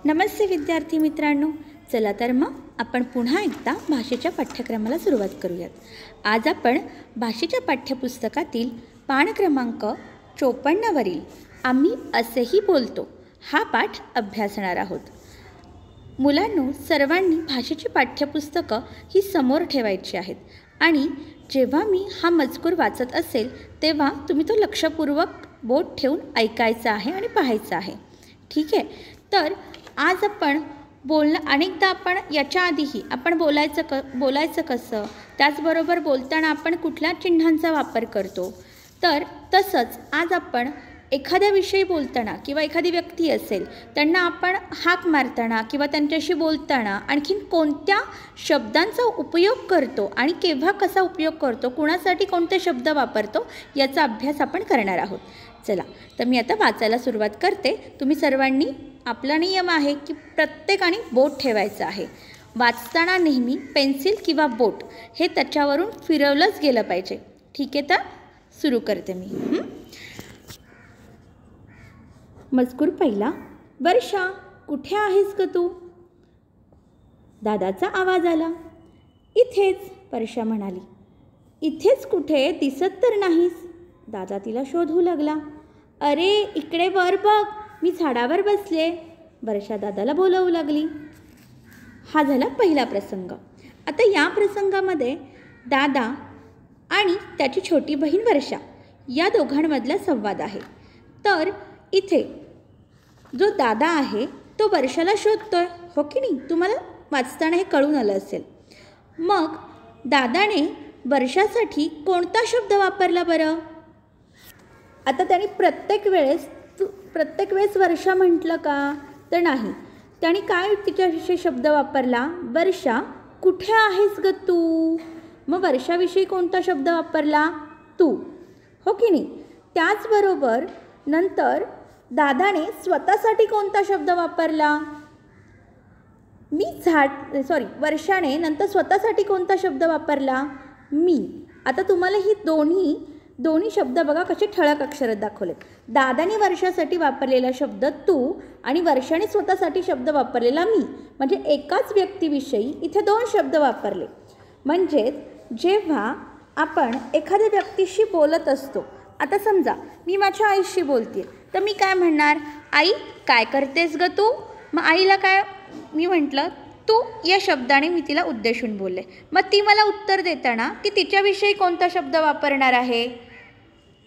नमस्ते विद्यार्थी मित्रांनो, चला तर मग आपण पुन्हा एकदा भाषेच्या पाठ्यक्रमाला सुरुवात करूयात. आज आपण भाषेच्या पाठ्यपुस्तकातील पान क्रमांक 54 वरील आम्ही असेही बोलतो हा पाठ अभ्यासणार आहोत. मुलांनो, सर्वांनी भाषेची पाठ्यपुस्तकं ही समोर ठेवायची आहेत आणि जेव्हा मी हा मजकूर वाचत असेल तेव्हा तुम्ही तो लक्षपूर्वक बोट ठेवून ऐकायचा आहे आणि पाहायचा आहे. ठीक आहे. तर आज आपण अनेकदा आपण याच्या आधीही आपण बोलायचं कसं, त्याचबरोबर बोलताना आपण कुठल्या चिन्हांचा वापर करतो. तर तसंच आज आपण एखाद्याविषयी बोलताना किंवा एखादी व्यक्ती असेल त्यांना आपण हाक मारताना किंवा त्यांच्याशी बोलताना आणखीन कोणत्या शब्दांचा उपयोग करतो आणि केव्हा कसा उपयोग करतो, कुणासाठी कोणते शब्द वापरतो याचा अभ्यास आपण करणार आहोत. चला तर मी आता वाचायला सुरुवात करते. तुम्ही सर्वांनी आपला नियम आहे की प्रत्येकाने बोट ठेवायचं आहे. वाचताना नेहमी पेन्सिल किंवा बोट हे त्याच्यावरून फिरवलंच गेलं पाहिजे. ठीक आहे. तर सुरू करते मी. मजकूर पहिला. वर्षा, कुठे आहेस ग तू? दादाचा आवाज आला. इथेच, वर्षा म्हणाली. इथेच कुठे? दिसत तर नाहीस. दादा तिला शोधू लागला. अरे इकडे वर बघ, मी झाडावर बसले. वर्षा दादाला बोलवू लागली. हा झाला पहिला प्रसंग. आता या प्रसंगामध्ये दादा आणि त्याची छोटी बहीण वर्षा या दोघांमधला संवाद आहे. तर इथे जो दादा आहे तो वर्षाला शोधतोय, हो की नाही? तुम्हाला वाचताना हे कळून आलं असेल. मग दादाने वर्षासाठी कोणता शब्द वापरला बरं? आता त्याने प्रत्येक वेळेस वर्षा म्हटलं का? तर नाही. त्याने काय तिच्याविषयी शब्द वापरला? वर्षा, कुठे आहेस ग तू? मग वर्षाविषयी कोणता शब्द वापरला? तू, हो की नाही? त्याचबरोबर नंतर दादाने स्वतःसाठी कोणता शब्द वापरला? वर्षाने नंतर स्वतःसाठी कोणता शब्द वापरला? मी. आता तुम्हाला ही दोन्ही शब्द बघा कसे ठळक अक्षरात दाखवले. दादाने वर्षासाठी वापरलेला शब्द तू आणि वर्षाने स्वतःसाठी शब्द वापरलेला मी. म्हणजे एकाच व्यक्तीविषयी इथे दोन शब्द वापरले. म्हणजेच जेव्हा आपण एखाद्या व्यक्तीशी बोलत असतो, आता समजा मी माझ्या आईशी बोलते, तर मी काय म्हणणार? आई, काय करतेस ग तू? मग आईला काय मी म्हटलं? तू या शब्दाने मी तिला उद्देशून बोलले. मग ती मला उत्तर देताना ती तिच्याविषयी कोणता शब्द वापरणार आहे?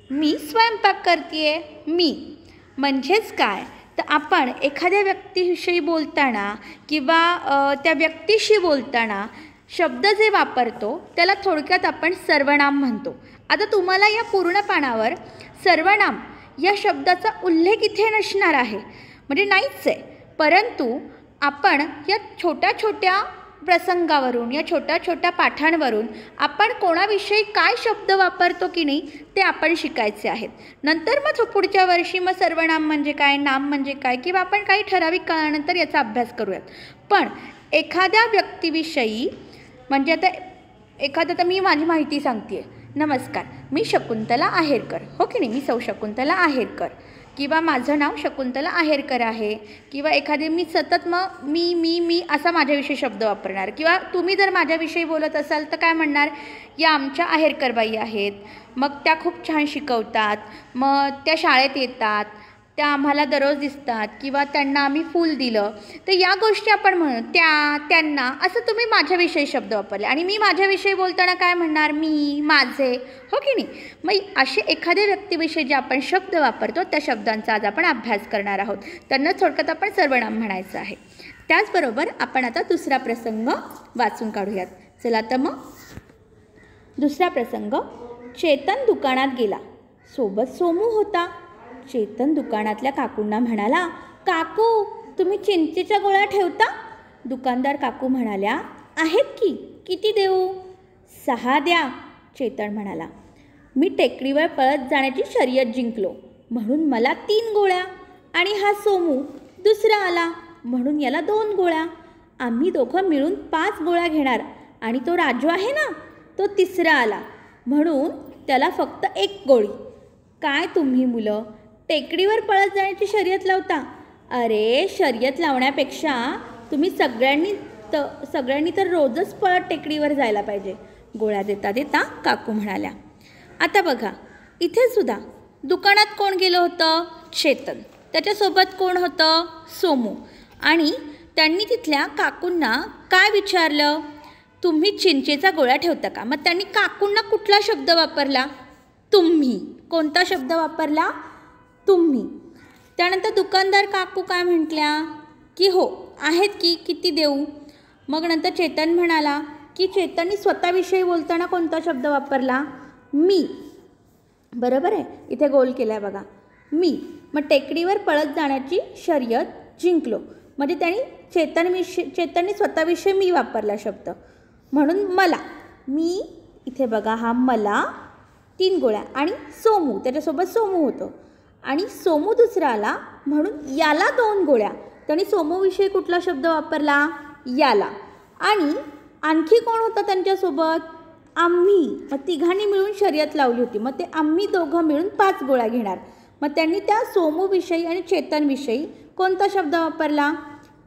मी स्वयंपाक करते, मी. म्हणजेच काय? तर आपण एखाद्या व्यक्तीविषयी बोलताना किंवा त्या व्यक्तीशी बोलताना शब्द जे वापरतो त्याला थोडक्यात आपण सर्वनाम म्हणतो. आता तुम्हाला या पूर्ण पानावर सर्वनाम या शब्दाचा उल्लेख इथे नसणार आहे, म्हणजे नाहीच आहे. परंतु आपण या छोट्या छोट्या प्रसंगावरून, या छोट्या छोट्या पाठांवरून आपण कोणाविषयी काय शब्द वापरतो की नाही ते आपण शिकायचे आहेत. नंतर मग पुढच्या वर्षी मग सर्वनाम म्हणजे काय, नाम म्हणजे काय, किंवा आपण काही ठराविक काळानंतर याचा अभ्यास करूयात. पण एखाद्या व्यक्तीविषयी म्हणजे आता मी माझी माहिती सांगते. नमस्कार, मी शकुंतला आहेरकर, हो की नाही? मी सौ शकुंतला आहेरकर, किंवा माझं नाव शकुंतला आहेरकर आहे, किंवा एखादे मी सतत मग मी असा माझ्याविषयी शब्द वापरणार. किंवा तुम्ही जर माझ्याविषयी बोलत असाल तर काय म्हणणार? या आमच्या आहेरकरबाई आहेत, मग त्या खूप छान शिकवतात, मग त्या शाळेत येतात, त्या आम्हाला दररोज दिसतात, किंवा त्यांना आम्ही फूल दिलं. तर या गोष्टी आपण म्हणू, त्यांना असं तुम्ही माझ्याविषयी शब्द वापरले. आणि मी माझ्याविषयी बोलताना काय म्हणणार? मी, माझे, हो की नाही? मग असे एखाद्या व्यक्तीविषयी जे आपण शब्द वापरतो त्या शब्दांचा आज आपण अभ्यास करणार आहोत. त्यांना थोडक्यात आपण सर्वनाम म्हणायचं आहे. त्याचबरोबर आपण आता दुसरा प्रसंग वाचून काढूयात. चला तर मग दुसरा प्रसंग. चेतन दुकानात गेला, सोबत सोमू होता. चेतन दुकानातल्या काकूंना म्हणाला, काकू, तुम्ही चिंचेच्या गोळ्या ठेवता? दुकानदार काकू म्हणाल्या, आहेत की. किती देऊ? 6 द्या. चेतन म्हणाला, मी टेकडीवर पळत जाण्याची शर्यत जिंकलो म्हणून मला 3 गोळ्या, आणि हा सोमू दुसरा आला म्हणून याला 2 गोळ्या. आम्ही दोघं मिळून 5 गोळ्या घेणार, आणि तो राजू आहे ना, तो तिसरा आला म्हणून त्याला फक्त 1 गोळी. काय तुम्ही मुलं टेकडीवर पळत जाण्याची शर्यत लावता अरे शर्यत लावण्यापेक्षा तुम्ही सगळ्यांनी तर रोजच पळत टेकडीवर जायला पाहिजे, गोळ्या देता देता काकू म्हणाल्या. आता बघा इथे सुद्धा दुकानात कोण गेलं होतं? चेतन. त्याच्यासोबत कोण होतं? सोमू. आणि त्यांनी तिथल्या काकूंना काय विचारलं? तुम्ही चिंचेचा गोळा ठेवता का? मग त्यांनी काकूंना कुठला शब्द वापरला? तुम्ही. कोणता शब्द वापरला? तुम्ही. त्यानंतर दुकानदार काकू काय म्हटल्या की हो आहेत की, किती देऊ? मग नंतर चेतन म्हणाला की चेतननी स्वतःविषयी बोलताना कोणता शब्द वापरला? मी. बरोबर आहे, इथे गोल केला आहे बघा, मी. मग टेकडीवर पळत जाण्याची शर्यत जिंकलो, म्हणजे चेतननी स्वतःविषयी मी वापरला शब्द, म्हणून मला. मी इथे बघा, हा मला 3 गोळ्या आणि सोमू, त्याच्यासोबत सोमू होतो आणि सोमू दुसरा आला म्हणून याला 2 गोळ्या. त्यांनी सोमूविषयी कुठला शब्द वापरला? याला. आणि आणखी कोण होतं त्यांच्यासोबत? आम्ही. मग तिघांनी मिळून शर्यत लावली होती, मग ते आम्ही दोघं मिळून 5 गोळ्या घेणार. मग त्यांनी त्या सोमूविषयी आणि चेतनविषयी कोणता शब्द वापरला?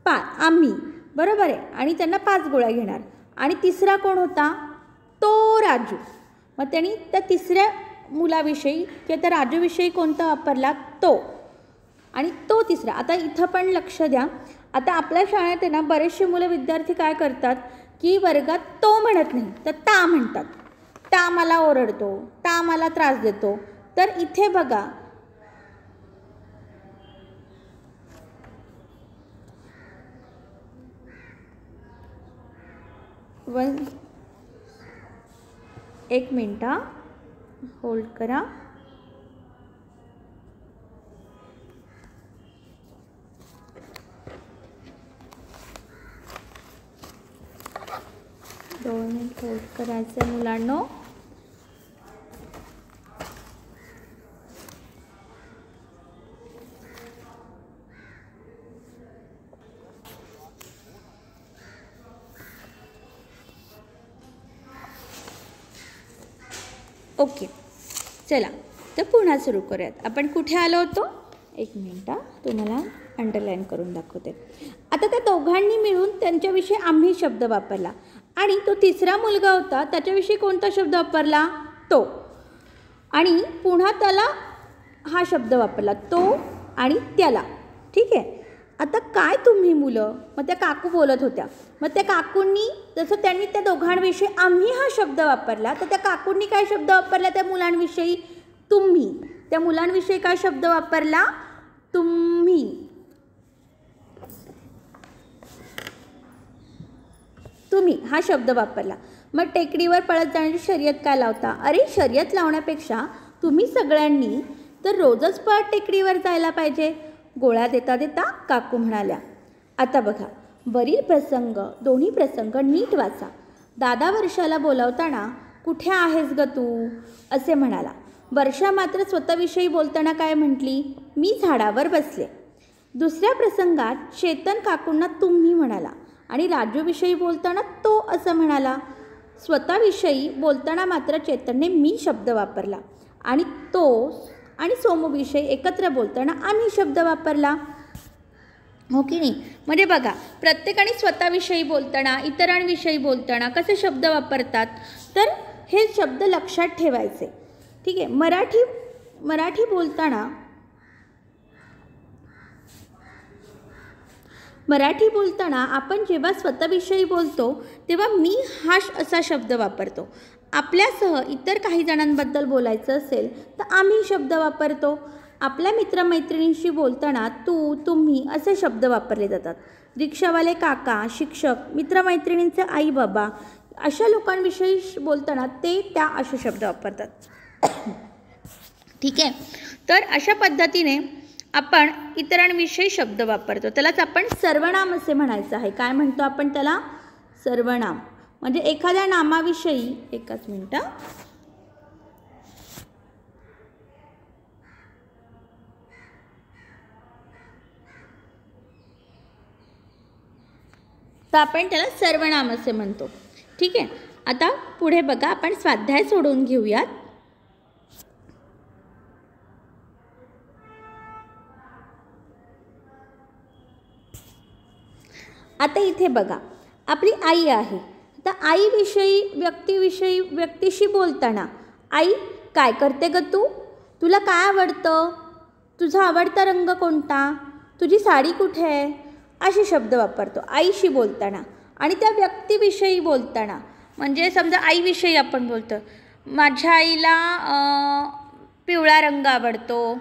आम्ही. बरोबर आहे, आणि त्यांना 5 गोळ्या घेणार. आणि तिसरा कोण होता? तो राजू. मग त्यांनी त्या तिसऱ्या मुलाविषयी किंवा त्या राजूविषयी कोणता वापरला? तो. आणि तो तिसरा. आता इथं पण लक्ष द्या, आता आपल्या शाळेत आहे ना बरेचसे मुलं विद्यार्थी काय करतात की वर्गात तो म्हणत नाही तर ता म्हणतात. ता मला ओरडतो, ता मला त्रास देतो. तर इथे बघा, एक मिनिट होल्ड करा. होल्ड करायचं आहे मुलांनो. ओके, चला तर पुन्हा सुरू करूयात. आपण कुठे आलो होतो? एक मिनिट तुम्हाला अंडरलाईन करून दाखवते. आता त्या दोघांनी मिळून त्यांच्याविषयी आम्ही शब्द वापरला आणि तो तिसरा मुलगा होता त्याच्याविषयी कोणता शब्द वापरला? तो. आणि पुन्हा त्याला हा शब्द वापरला, तो आणि त्याला. ठीक आहे. आता काय तुम्ही मुलं, मग त्या काकू बोलत होत्या, मग त्या काकूंनी जसं त्यांनी त्या दोघांविषयी आम्ही हा शब्द वापरला, तर त्या काकूंनी काय शब्द वापरला त्या मुलांविषयी? तुम्ही. त्या मुलांविषयी काय शब्द वापरला? तुम्ही. तुम्ही हा शब्द वापरला. मग टेकडीवर पळत जाण्याची शर्यत काय लावता? अरे शर्यत लावण्यापेक्षा तुम्ही सगळ्यांनी तर रोजच पळत टेकडीवर जायला पाहिजे, गोळ्या देता देता काकू म्हणाल्या. आता बघा, वरील प्रसंग, दोन्ही प्रसंग नीट वाचा. दादा वर्षाला बोलावताना कुठे आहेस ग तू असे म्हणाला. वर्षा मात्र स्वतःविषयी बोलताना काय म्हटली? मी झाडावर बसले. दुसऱ्या प्रसंगात चेतन काकूंना तुम्ही म्हणाला आणि राजूविषयी बोलताना तो असं म्हणाला. स्वतःविषयी बोलताना मात्र चेतनने मी शब्द वापरला आणि तो आणि सोमूविषयी एकत्र बोलताना आम्ही शब्द वापरला. हो की नाही? म्हणजे बघा, प्रत्येकाने स्वतःविषयी बोलताना, इतरांविषयी बोलताना कसे शब्द वापरतात, तर हे शब्द लक्षात ठेवायचे. ठीक आहे. मराठी बोलताना आपण जेव्हा स्वतःविषयी बोलतो तेव्हा मी हा असा शब्द वापरतो. आपल्यासह इतर काही जणांबद्दल बोलायचं असेल तर आम्ही शब्द वापरतो. आपल्या मित्रमैत्रिणींशी बोलताना तू, तुम्ही असे शब्द वापरले जातात. रिक्षावाले काका, शिक्षक, मित्रमैत्रिणींचे आई बाबा अशा लोकांविषयी बोलताना ते त्या असे शब्द वापरतात. ठीक आहे. तर अशा पद्धतीने आपण इतरांविषयी शब्द वापरतो. त्यालाच आपण सर्वनाम असे म्हणायचं आहे. काय म्हणतो आपण त्याला? सर्वनाम. म्हणजे एखाद्या नामाविषयी, एकच मिनिट, तर आपण त्याला सर्वनाम असे म्हणतो. ठीक आहे. आता पुढे बघा, आपण स्वाध्याय सोडवून घेऊयात. आता इथे बघा, आपली आई आहे. तर आईविषयी व्यक्तीशी बोलताना, आई काय करते ग तू, तुला काय आवडतं, तुझा आवडता रंग कोणता, तुझी साडी कुठे आहे, असे शब्द वापरतो आईशी बोलताना. आणि त्या व्यक्तीविषयी बोलताना, म्हणजे समजा आईविषयी आपण बोलतो, माझ्या आईला पिवळा रंग आवडतो,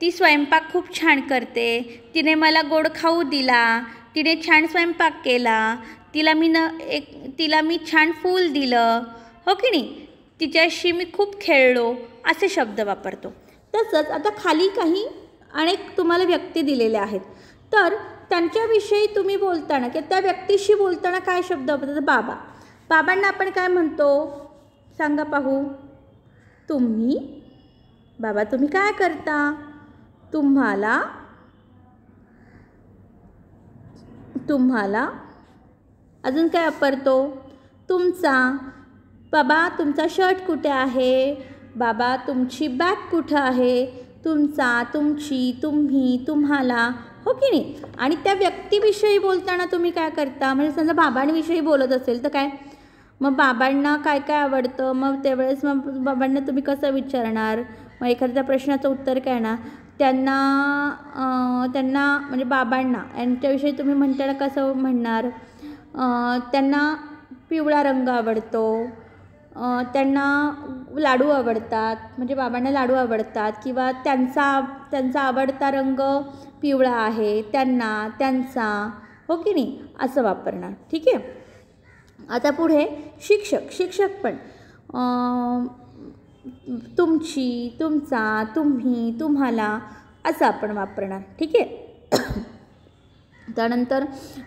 ती स्वयंपाक खूप छान करते, तिने मला गोड खाऊ दिला, तिने छान स्वयंपाक केला, तिला मी छान फूल दिलं, हो की नाही, तिच्याशी मी खूप खेळलो, असे शब्द वापरतो. तसंच आता खाली काही अनेक तुम्हाला व्यक्ती दिलेल्या आहेत. तर त्यांच्याविषयी तुम्ही बोलताना किंवा त्या व्यक्तीशी बोलताना काय शब्द वापरतात. बाबांना आपण काय म्हणतो सांगा पाहू. बाबा तुम्ही काय करता, तुम्हाला अजून काय वापरतो, तुमचा. बाबा तुमचा शर्ट कुठे आहे, बाबा तुमची बॅग कुठं आहे, तुमचा, तुमची, तुम्ही, तुम्हाला, हो की नाही. आणि त्या व्यक्तीविषयी बोलताना तुम्ही काय करता, म्हणजे समजा बाबांविषयी बोलत असेल तर काय, मग बाबांना काय काय आवडतं, मग त्यावेळेस मग बाबांना तुम्ही कसं विचारणार, मग एखाद्या प्रश्नाचं उत्तर काय ना, त्यांना म्हणजे बाबांना यांच्याविषयी तुम्ही म्हणताना कसं म्हणणार. त्यांना पिवळा रंग आवडतो, त्यांना लाडू आवडतात, म्हणजे बाबांना लाडू आवडतात, किंवा त्यांचा आवडता रंग पिवळा आहे, त्यांचा, हो की नाही, असं वापरणार. ठीक आहे. आता पुढे शिक्षक पण तुमची, तुमचा, तुम्ही, तुम्हाला असं आपण वापरणार. ठीक आहे. त्यानंतर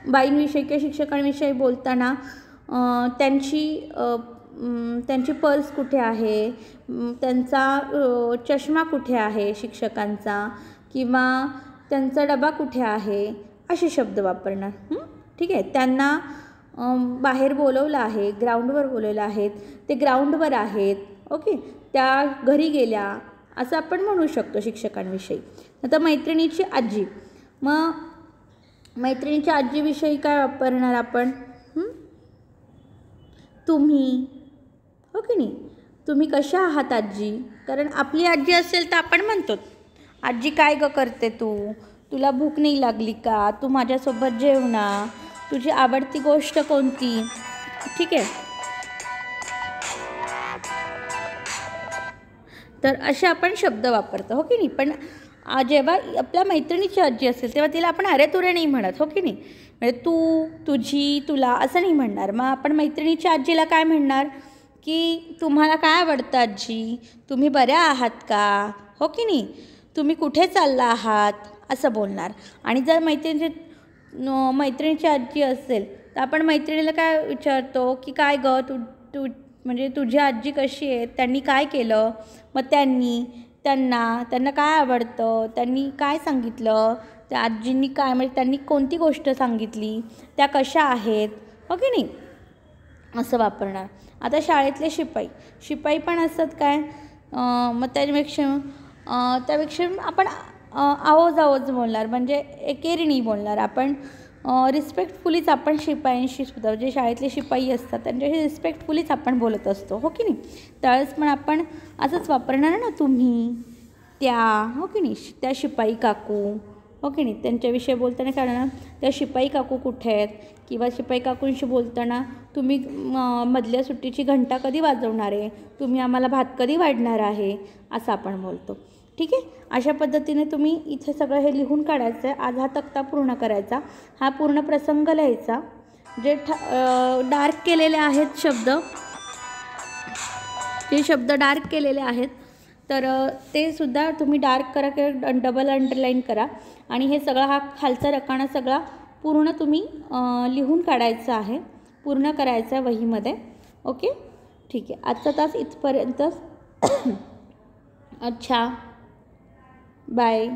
बाईंविषयी किंवा शिक्षकांविषयी बोलताना त्यांची पर्स कुठे आहे, त्यांचा चष्मा कुठे आहे शिक्षकांचा, किंवा त्यांचा डबा कुठे आहे, असे शब्द वापरणार. ठीक आहे. त्यांना बाहेर बोलवलं आहे, ग्राउंडवर बोलवलं आहेत, ते ग्राउंडवर आहेत, ओके, त्या घरी गेल्या, असं आपण म्हणू शकतो शिक्षकांविषयी. आता मैत्रिणीची आजी, मग मैत्रिणीच्या आजीविषयी काय वापरणार आपण, तुम्ही, हो की नाही, तुम्ही कशा आहात आजी. कारण आपली आजी असेल तर आपण म्हणतो, आजी काय ग करते तुला भूक नाही लागली का, तू माझ्यासोबत जेव ना, तुझी आवडती गोष्ट कोणती. ठीक आहे. तर असे आपण शब्द वापरतो, हो की नाही. पण जेव्हा आपल्या मैत्रिणीची आजी असेल तेव्हा तिला आपण अरे तुरे नाही म्हणत, हो की नाही. म्हणजे तू, तुझी, तुला असं नाही म्हणणार. मग आपण मैत्रिणीच्या आजीला काय म्हणणार की तुम्हाला काय आवडतं आजी, तुम्ही बऱ्या आहात का, हो की नाही, तुम्ही कुठे चालला आहात, असं बोलणार. आणि जर मैत्रिणीची आजी असेल तर आपण मैत्रिणीला काय विचारतो की काय ग तू म्हणजे तुझी आजी कशी आहे, त्यांनी काय केलं, मग त्यांना काय आवडतं, त्यांनी काय सांगितलं, त्या आजींनी काय म्हणजे त्यांनी कोणती गोष्ट सांगितली, त्या कशा आहेत, हो की नाही, असं वापरणार. आता शाळेतले शिपाई पण असतात काय, मग त्यापेक्षा आपण आवाज बोलणार, म्हणजे एकेरी बोलणार. आपण रिस्पेक्टफुलीच आपण शिपायांशी सुद्धा, जे शाळेतले शिपाई असतात त्यांच्याशी रिस्पेक्टफुलीच आपण बोलत असतो, हो की नाही. त्यावेळेस पण आपण असंच वापरणार ना, तुम्ही, त्या, हो की नाही, त्या शिपाई काकू, हो की नाही. त्यांच्याविषयी बोलताना काय ना, त्या शिपाई काकू कुठे आहेत, किंवा शिपाई काकूंशी बोलताना तुम्ही मधल्या सुट्टीची घंटा कधी वाजवणार आहे, तुम्ही आम्हाला भात कधी वाढणार आहे, असं आपण बोलतो. ठीक आहे. अशा पद्धतीने तुम्ही इथे सगळं हे लिहून काढायचं आहे. आज हा तक्ता पूर्ण करायचा, हा पूर्ण प्रसंग लिहायचा. जे डार्क केलेले आहेत शब्द डार्क केलेले आहेत, तर ते सुद्धा तुम्ही डार्क करा किंवा डबल अंडरलाईन करा. आणि हे सगळा हा खालचा रकाना सगळा पूर्ण तुम्ही लिहून काढायचा आहे, पूर्ण करायचा आहे वहीमध्ये. ओके, ठीक आहे. आजचा तास इथपर्यंत. अच्छा, बाय.